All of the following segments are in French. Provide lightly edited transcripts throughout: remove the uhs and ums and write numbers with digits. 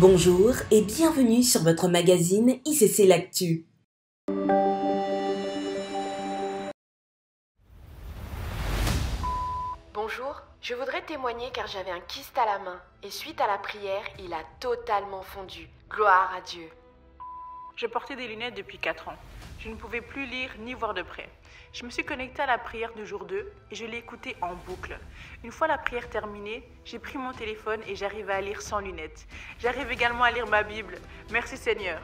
Bonjour et bienvenue sur votre magazine ICC L'Actu. Bonjour, je voudrais témoigner car j'avais un kyste à la main et suite à la prière, il a totalement fondu. Gloire à Dieu. Je portais des lunettes depuis 4 ans. Je ne pouvais plus lire ni voir de près. Je me suis connectée à la prière du jour 2 et je l'ai écoutée en boucle. Une fois la prière terminée, j'ai pris mon téléphone et j'arrivais à lire sans lunettes. J'arrive également à lire ma Bible. Merci Seigneur.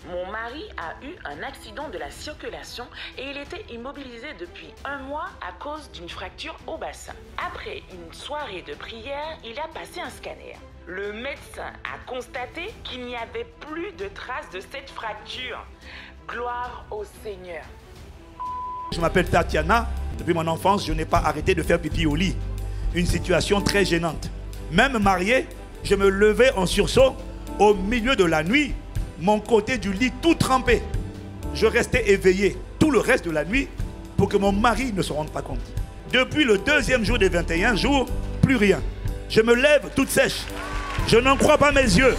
Mon mari a eu un accident de la circulation et il était immobilisé depuis 1 mois à cause d'une fracture au bassin. Après une soirée de prière, il a passé un scanner. Le médecin a constaté qu'il n'y avait plus de traces de cette fracture. Gloire au Seigneur. Je m'appelle Tatiana. Depuis mon enfance, je n'ai pas arrêté de faire pipi au lit. Une situation très gênante. Même marié, je me levais en sursaut au milieu de la nuit, mon côté du lit tout trempé. Je restais éveillé tout le reste de la nuit pour que mon mari ne se rende pas compte. Depuis le 2e jour des 21 jours, plus rien. Je me lève toute sèche. Je n'en crois pas mes yeux.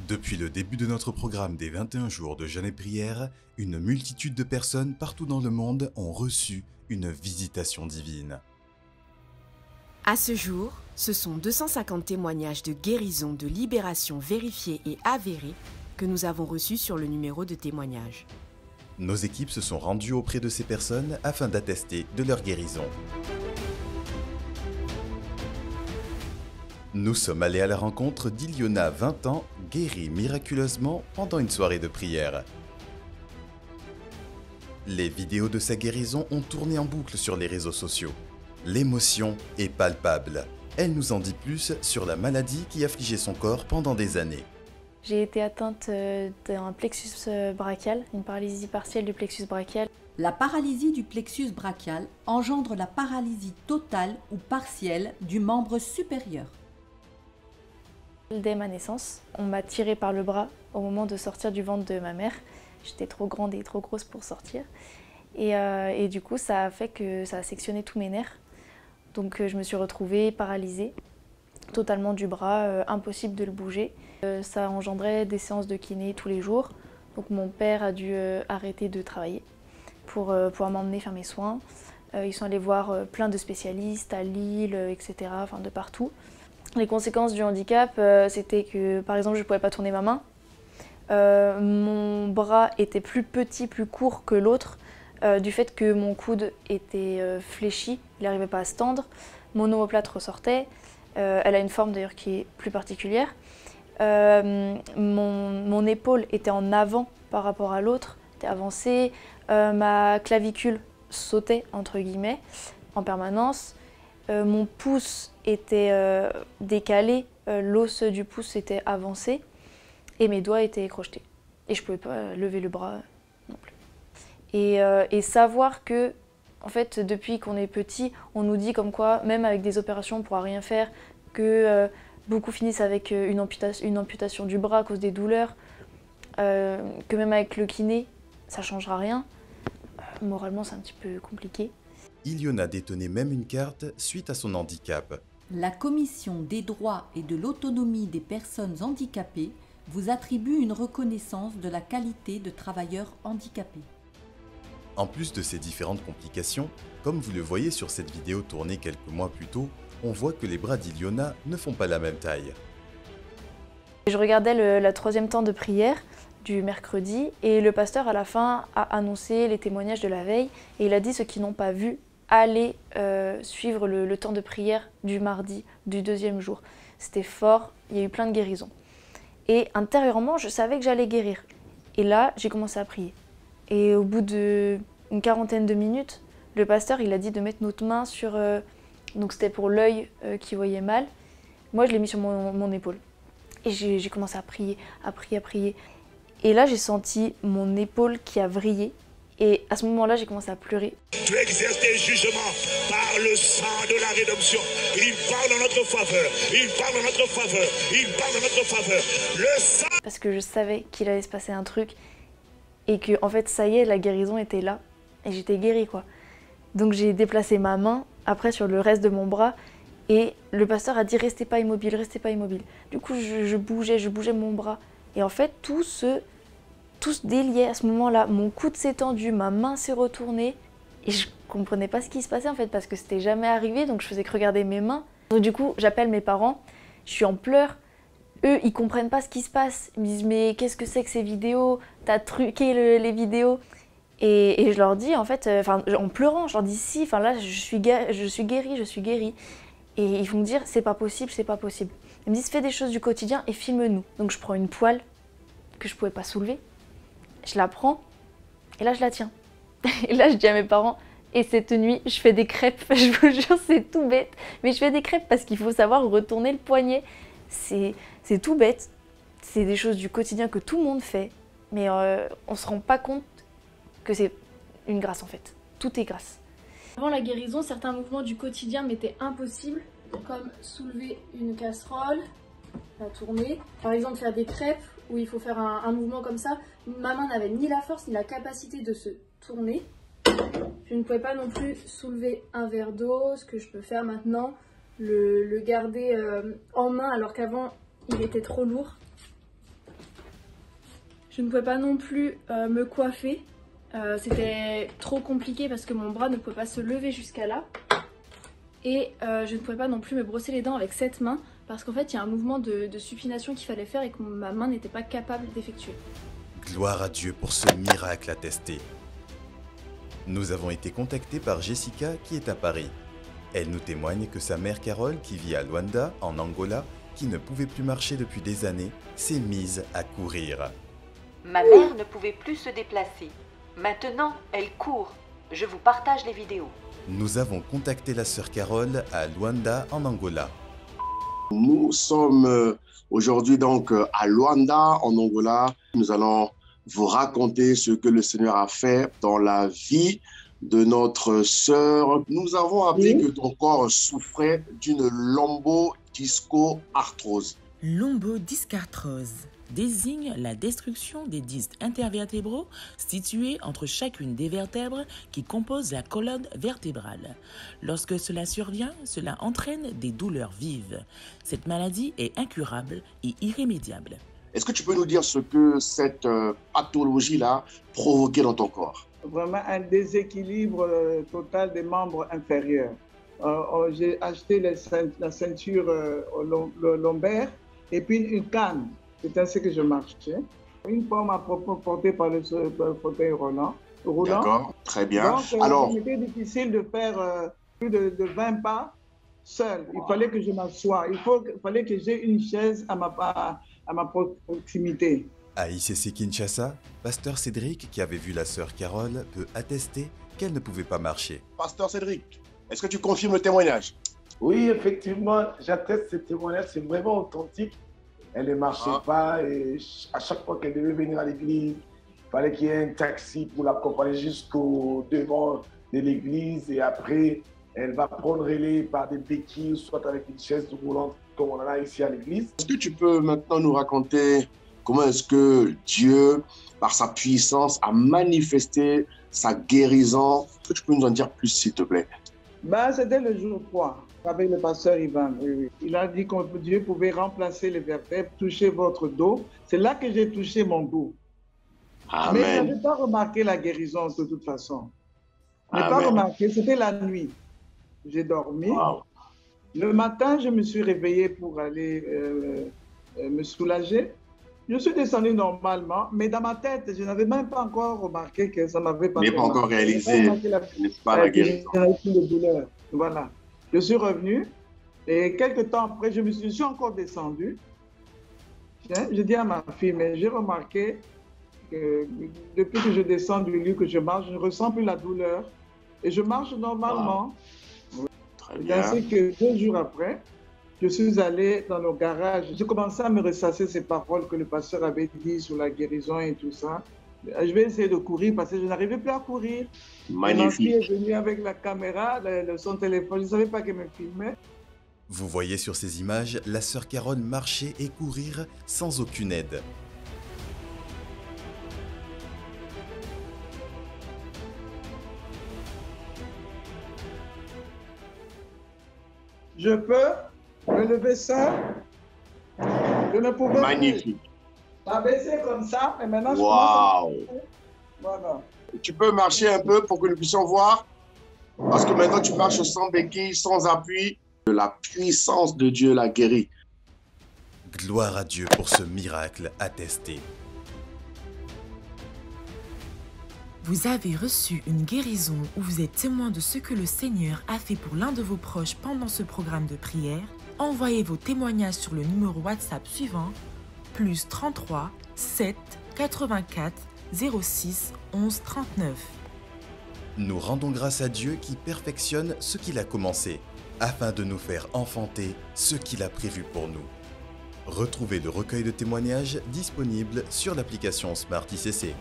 Depuis le début de notre programme des 21 jours de jeûne et prière, une multitude de personnes partout dans le monde ont reçu une visitation divine. À ce jour, ce sont 250 témoignages de guérison, de libération vérifiés et avérés que nous avons reçus sur le numéro de témoignage. Nos équipes se sont rendues auprès de ces personnes afin d'attester de leur guérison. Nous sommes allés à la rencontre d'Iliona, 20 ans, guérie miraculeusement pendant une soirée de prière. Les vidéos de sa guérison ont tourné en boucle sur les réseaux sociaux. L'émotion est palpable. Elle nous en dit plus sur la maladie qui affligeait son corps pendant des années. J'ai été atteinte d'un plexus brachial, une paralysie partielle du plexus brachial. La paralysie du plexus brachial engendre la paralysie totale ou partielle du membre supérieur. Dès ma naissance, on m'a tirée par le bras au moment de sortir du ventre de ma mère. J'étais trop grande et trop grosse pour sortir. Et du coup, ça a fait que ça a sectionné tous mes nerfs. Donc je me suis retrouvée paralysée totalement du bras, impossible de le bouger. Ça engendrait des séances de kiné tous les jours. Donc mon père a dû arrêter de travailler pour pouvoir m'emmener faire mes soins. Ils sont allés voir plein de spécialistes à Lille, etc., enfin de partout. Les conséquences du handicap, c'était que par exemple je ne pouvais pas tourner ma main. Mon bras était plus petit, plus court que l'autre, du fait que mon coude était fléchi, il n'arrivait pas à se tendre. Mon omoplate ressortait, elle a une forme d'ailleurs qui est plus particulière. Mon épaule était en avant par rapport à l'autre, était avancée. Ma clavicule sautait entre guillemets en permanence. Mon pouce était décalé, l'os du pouce était avancé et mes doigts étaient crochetés. Et je ne pouvais pas lever le bras non plus. Et savoir que, en fait, depuis qu'on est petit, on nous dit comme quoi, même avec des opérations, on ne pourra rien faire, que beaucoup finissent avec une amputation du bras à cause des douleurs, que même avec le kiné, ça ne changera rien. Moralement, c'est un petit peu compliqué. Iliona détenait même une carte suite à son handicap. La Commission des droits et de l'autonomie des personnes handicapées vous attribue une reconnaissance de la qualité de travailleur handicapé. En plus de ces différentes complications, comme vous le voyez sur cette vidéo tournée quelques mois plus tôt, on voit que les bras d'Iliona ne font pas la même taille. Je regardais la 3e temps de prière du mercredi et le pasteur à la fin a annoncé les témoignages de la veille et il a dit ceux qui n'ont pas vu, allez suivre le temps de prière du mardi, du 2e jour. C'était fort, il y a eu plein de guérisons. Et intérieurement, je savais que j'allais guérir. Et là, j'ai commencé à prier. Et au bout d'une quarantaine de minutes, le pasteur il a dit de mettre notre main sur... donc c'était pour l'œil qui voyait mal. Moi, je l'ai mis sur mon épaule. Et j'ai commencé à prier, à prier, à prier. Et là, j'ai senti mon épaule qui a vrillé. Et à ce moment-là, j'ai commencé à pleurer. Tu exerces tes jugements par le sang de la rédemption. Il parle en notre faveur. Il parle en notre faveur. Il parle en notre faveur. Le sang. Parce que je savais qu'il allait se passer un truc. Et que, en fait, ça y est, la guérison était là. Et j'étais guérie, quoi. Donc j'ai déplacé ma main, après sur le reste de mon bras. Et le pasteur a dit restez pas immobile, restez pas immobile. Du coup, je bougeais mon bras. Et en fait, tout se déliait à ce moment-là. Mon coude s'est tendu, ma main s'est retournée. Et je comprenais pas ce qui se passait en fait, parce que c'était jamais arrivé, donc je faisais que regarder mes mains. Donc du coup, j'appelle mes parents, je suis en pleurs. Eux, ils comprennent pas ce qui se passe. Ils me disent mais qu'est-ce que c'est que ces vidéos? T'as truqué les vidéos? Et je leur dis en fait, en pleurant, je leur dis si, là je suis guérie. Et ils vont me dire c'est pas possible. Ils me disent fais des choses du quotidien et filme-nous. Donc je prends une poêle que je pouvais pas soulever, je la prends et là je la tiens. Et là je dis à mes parents, et cette nuit je fais des crêpes, je vous jure c'est tout bête, mais je fais des crêpes parce qu'il faut savoir retourner le poignet. C'est tout bête, c'est des choses du quotidien que tout le monde fait, mais on se rend pas compte que c'est une grâce en fait, tout est grâce. Avant la guérison, certains mouvements du quotidien m'étaient impossibles, comme soulever une casserole, la tourner, par exemple faire des crêpes où il faut faire un mouvement comme ça. Ma main n'avait ni la force ni la capacité de se tourner. Je ne pouvais pas non plus soulever un verre d'eau, ce que je peux faire maintenant, le garder en main alors qu'avant il était trop lourd. Je ne pouvais pas non plus me coiffer, c'était trop compliqué parce que mon bras ne pouvait pas se lever jusqu'à là. Et je ne pouvais pas non plus me brosser les dents avec cette main parce qu'en fait il y a un mouvement de supination qu'il fallait faire et que ma main n'était pas capable d'effectuer. Gloire à Dieu pour ce miracle attesté. Nous avons été contactés par Jessica qui est à Paris. Elle nous témoigne que sa mère Carole, qui vit à Luanda, en Angola, qui ne pouvait plus marcher depuis des années, s'est mise à courir. Ma mère ne pouvait plus se déplacer. Maintenant, elle court. Je vous partage les vidéos. Nous avons contacté la sœur Carole à Luanda, en Angola. Nous sommes aujourd'hui donc à Luanda, en Angola. Nous allons vous raconter ce que le Seigneur a fait dans la vie de notre sœur. Nous avons appris que ton corps souffrait d'une lombodisco-arthrose. Lombodiscarthrose désigne la destruction des disques intervertébraux situés entre chacune des vertèbres qui composent la colonne vertébrale. Lorsque cela survient, cela entraîne des douleurs vives. Cette maladie est incurable et irrémédiable. Est-ce que tu peux nous dire ce que cette pathologie-là provoquait dans ton corps? Vraiment un déséquilibre total des membres inférieurs. J'ai acheté la ceinture lombaire et puis une canne. C'est ainsi que je marchais. Une fois, on m'a porté par le fauteuil roulant. D'accord, très bien. Donc, alors, c'était difficile de faire plus de 20 pas seul. Il fallait que je m'assoie. Il fallait que j'ai une chaise à ma proximité. À ICC Kinshasa, pasteur Cédric, qui avait vu la sœur Carole, peut attester qu'elle ne pouvait pas marcher. Pasteur Cédric, est-ce que tu confirmes le témoignage? Oui, effectivement, j'atteste ce témoignage, c'est vraiment authentique. Elle ne marchait pas et à chaque fois qu'elle devait venir à l'église, il fallait qu'il y ait un taxi pour l'accompagner jusqu'au devant de l'église et après, elle va prendre relais par des béquilles, soit avec une chaise roulante comme on en a ici à l'église. Est-ce que tu peux maintenant nous raconter comment est-ce que Dieu, par sa puissance, a manifesté sa guérison? Est-ce que tu peux nous en dire plus, s'il te plaît? C'était le jour 3, avec le pasteur Ivan. Oui. Il a dit que Dieu pouvait remplacer les vertèbres, toucher votre dos. C'est là que j'ai touché mon dos. Amen. Mais je n'avais pas remarqué la guérison de toute façon. Je n'ai pas remarqué, c'était la nuit. J'ai dormi. Wow. Le matin, je me suis réveillé pour aller me soulager. Je suis descendu normalement, mais dans ma tête, je n'avais même pas encore remarqué que ça m'avait pas. Mais pas encore réalisé, n'est-ce pas, la guérison? De douleur. Voilà. Je suis revenu et quelques temps après, je suis encore descendu. Je dis à ma fille, mais j'ai remarqué que depuis que je descends du lit, que je marche, je ne ressens plus la douleur et je marche normalement. Wow. Très bien. Ainsi que 2 jours après, je suis allé dans le garage. J'ai commencé à me ressasser ces paroles que le pasteur avait dit sur la guérison et tout ça. Je vais essayer de courir parce que je n'arrivais plus à courir. Magnifique. Ma fille est venue avec la caméra, son téléphone. Je ne savais pas qu'elle me filmait. Vous voyez sur ces images la sœur Carole marcher et courir sans aucune aide. Je peux me lever seul. Je ne pouvais Magnifique. pas baisser comme ça, mais maintenant je Waouh. commence à... Voilà. Tu peux marcher un peu pour que nous puissions voir. Parce que maintenant, tu marches sans béquille, sans appui. La puissance de Dieu l'a guéri. Gloire à Dieu pour ce miracle attesté. Vous avez reçu une guérison ou vous êtes témoin de ce que le Seigneur a fait pour l'un de vos proches pendant ce programme de prière? Envoyez vos témoignages sur le numéro WhatsApp suivant, +33 7 84 06 11 39. Nous rendons grâce à Dieu qui perfectionne ce qu'il a commencé, afin de nous faire enfanter ce qu'il a prévu pour nous. Retrouvez le recueil de témoignages disponible sur l'application Smart ICC.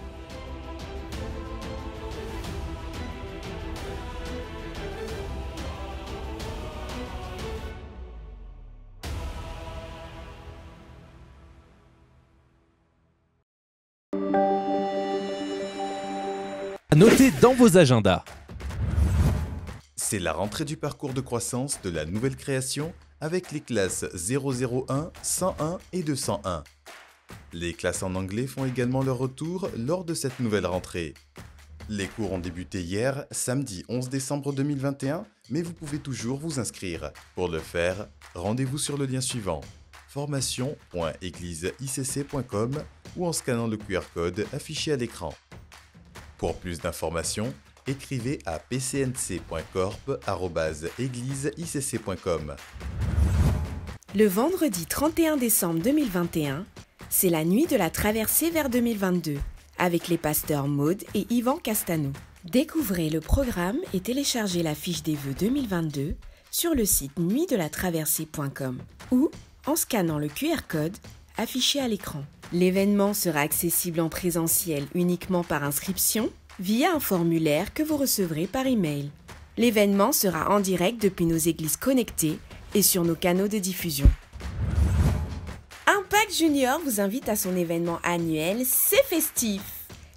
Notez dans vos agendas. C'est la rentrée du parcours de croissance de la nouvelle création avec les classes 001, 101 et 201. Les classes en anglais font également leur retour lors de cette nouvelle rentrée. Les cours ont débuté hier, samedi 11 décembre 2021, mais vous pouvez toujours vous inscrire. Pour le faire, rendez-vous sur le lien suivant, formation.eglisicc.com ou en scannant le QR code affiché à l'écran. Pour plus d'informations, écrivez à pcnc.corp@eglisicc.com. Le vendredi 31 décembre 2021, c'est la nuit de la traversée vers 2022 avec les pasteurs Maud et Yvan Castanou. Découvrez le programme et téléchargez la fiche des vœux 2022 sur le site nuitdelatraversée.com ou en scannant le QR code affiché à l'écran. L'événement sera accessible en présentiel uniquement par inscription via un formulaire que vous recevrez par email. L'événement sera en direct depuis nos églises connectées et sur nos canaux de diffusion. Impact Junior vous invite à son événement annuel C'est Festif.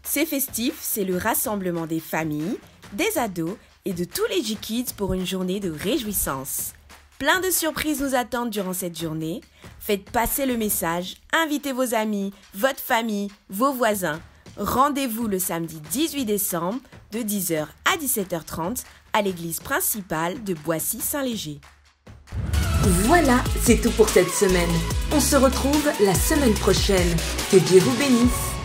C'est Festif, c'est le rassemblement des familles, des ados et de tous les J-Kids pour une journée de réjouissance. Plein de surprises nous attendent durant cette journée. Faites passer le message, invitez vos amis, votre famille, vos voisins. Rendez-vous le samedi 18 décembre de 10h à 17h30 à l'église principale de Boissy-Saint-Léger. Voilà, c'est tout pour cette semaine. On se retrouve la semaine prochaine. Que Dieu vous bénisse.